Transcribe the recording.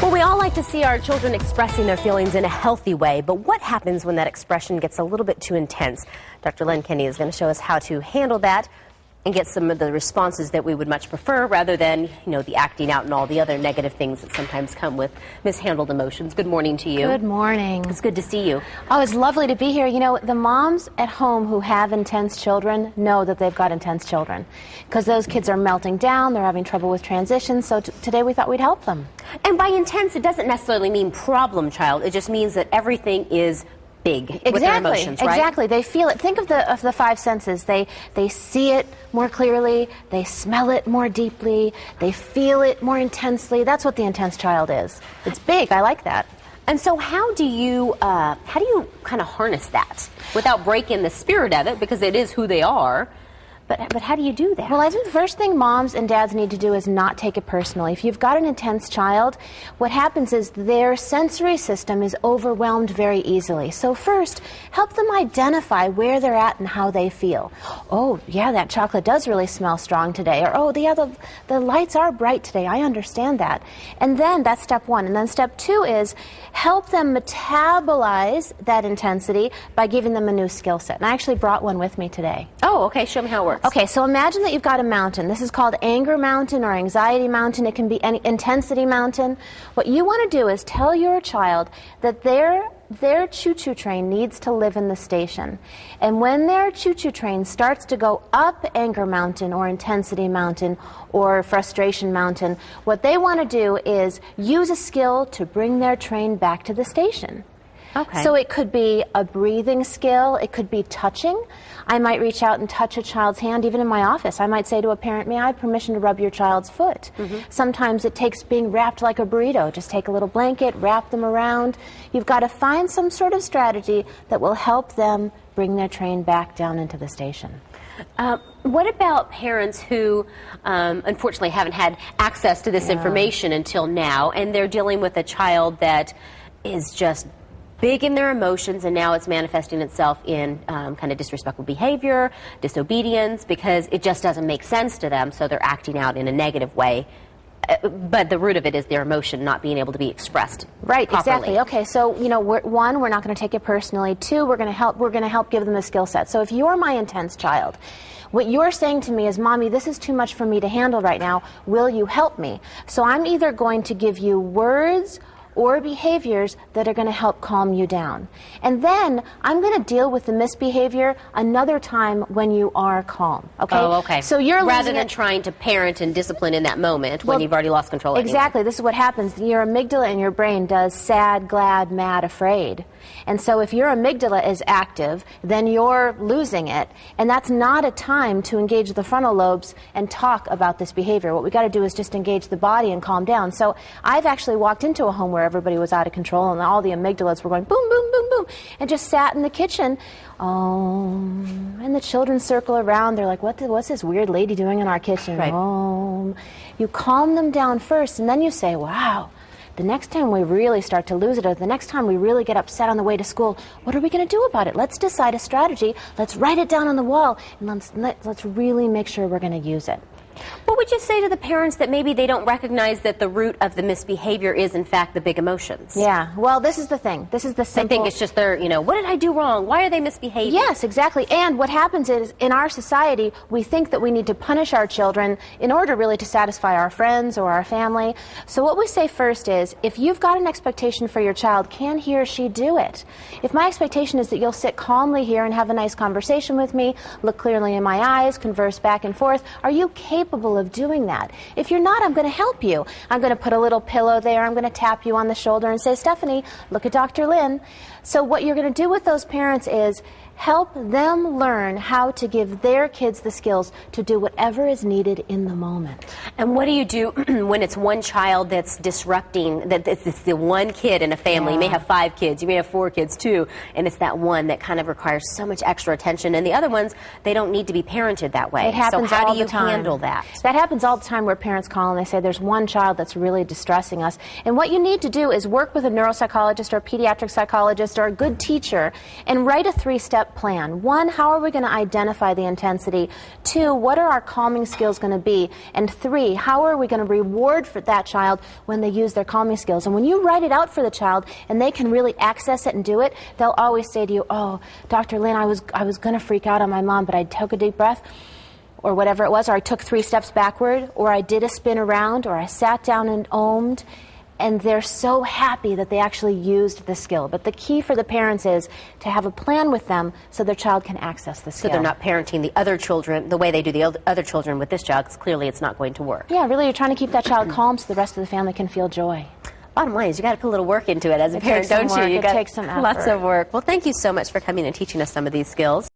Well, we all like to see our children expressing their feelings in a healthy way, but what happens when that expression gets a little bit too intense? Dr. Lynn Kenny is going to show us how to handle that and get some of the responses that we would much prefer rather than, the acting out and all the other negative things that sometimes come with mishandled emotions. Good morning to you. Good morning. It's good to see you. Oh, it's lovely to be here. The moms at home who have intense children know that they've got intense children because those kids are melting down, they're having trouble with transition, so today we thought we'd help them. And by intense, it doesn't necessarily mean problem child. It just means that everything is big with their emotions, right? Exactly. They feel it. Think of the five senses. They see it more clearly. They smell it more deeply. They feel it more intensely. That's what the intense child is. It's big. I like that. And so how do you kind of harness that without breaking the spirit of it, because it is who they are? But how do you do that? Well, I think the first thing moms and dads need to do is not take it personally. If you've got an intense child, what happens is their sensory system is overwhelmed very easily. So first, help them identify where they're at and how they feel. Oh, yeah, that chocolate does really smell strong today. Or, oh, the lights are bright today. I understand that. And then that's step one. And then step two is help them metabolize that intensity by giving them a new skill set. And I actually brought one with me today. Oh, okay. Show me how it works. Okay, so imagine that you've got a mountain. This is called anger mountain or anxiety mountain. It can be any intensity mountain. What you want to do is tell your child that their choo-choo train needs to live in the station. And when their choo-choo train starts to go up anger mountain or intensity mountain or frustration mountain, what they want to do is use a skill to bring their train back to the station. Okay. So it could be a breathing skill. It could be touching. I might reach out and touch a child's hand, even in my office. I might say to a parent, may I have permission to rub your child's foot? Mm-hmm. Sometimes it takes being wrapped like a burrito. Just take a little blanket, wrap them around. You've got to find some sort of strategy that will help them bring their train back down into the station. What about parents who unfortunately haven't had access to this information until now, and they're dealing with a child that is just big in their emotions, and now it's manifesting itself in kind of disrespectful behavior, disobedience, because it just doesn't make sense to them, so they're acting out in a negative way. But the root of it is their emotion not being able to be expressed right, properly. Exactly. Okay, so we're not going to take it personally. Two, we're going to help give them a skill set. So if you're my intense child, what you're saying to me is, Mommy, this is too much for me to handle right now. Will you help me? So I'm either going to give you words or behaviors that are going to help calm you down. And then I'm going to deal with the misbehavior another time when you are calm. Okay? Oh, okay. So you're rather than trying to parent and discipline in that moment when you've already lost control. Exactly. This is what happens. Your amygdala in your brain does sad, glad, mad, afraid. And so if your amygdala is active, then you're losing it. And that's not a time to engage the frontal lobes and talk about this behavior. What we got to do is just engage the body and calm down. So I've actually walked into a home where everybody was out of control and all the amygdalas were going boom, boom, boom, boom, and just sat in the kitchen. And the children circle around. They're like, what's this weird lady doing in our kitchen? Right. You calm them down first, and then you say, wow, the next time we really start to lose it, or the next time we really get upset on the way to school, what are we going to do about it? Let's decide a strategy. Let's write it down on the wall, and let's really make sure we're going to use it. What would you say to the parents that maybe they don't recognize that the root of the misbehavior is, in fact, the big emotions? Yeah, well, this is the thing. This is the simple... I think it's just their, what did I do wrong? Why are they misbehaving? Yes, exactly. And what happens is, in our society, we think that we need to punish our children in order really to satisfy our friends or our family. So what we say first is, if you've got an expectation for your child, can he or she do it? If my expectation is that you'll sit calmly here and have a nice conversation with me, look clearly in my eyes, converse back and forth, are you capable of doing that? If you're not, I'm going to help you. I'm going to put a little pillow there. I'm going to tap you on the shoulder and say, Stephanie, look at Dr. Lynn. So what you're going to do with those parents is help them learn how to give their kids the skills to do whatever is needed in the moment. And what do you do when it's one child that's disrupting, that it's the one kid in a family? You may have 5 kids, you may have 4 kids too, and it's that one that kind of requires so much extra attention, and the other ones, they don't need to be parented that way. It happens so how all do you the time. handle that? That happens all the time where parents call and they say there's one child that's really distressing us. And what you need to do is work with a neuropsychologist or a pediatric psychologist or a good teacher and write a 3-step three-step plan. One, how are we going to identify the intensity? Two, what are our calming skills going to be? And three, how are we going to reward for that child when they use their calming skills? And when you write it out for the child and they can really access it and do it, they'll always say to you, oh, Dr. Lynn, I was going to freak out on my mom, but I took a deep breath, or whatever it was, or I took 3 steps backward, or I did a spin around, or I sat down and ohmed, and they're so happy that they actually used the skill. But the key for the parents is to have a plan with them so their child can access the skill. So they're not parenting the other children the way they do the other children with this child, because clearly it's not going to work. Yeah, really, you're trying to keep that child calm so the rest of the family can feel joy. Bottom line is you got to put a little work into it as a parent, takes some don't you? work. You It got takes some effort. lots of work. Well, thank you so much for coming and teaching us some of these skills.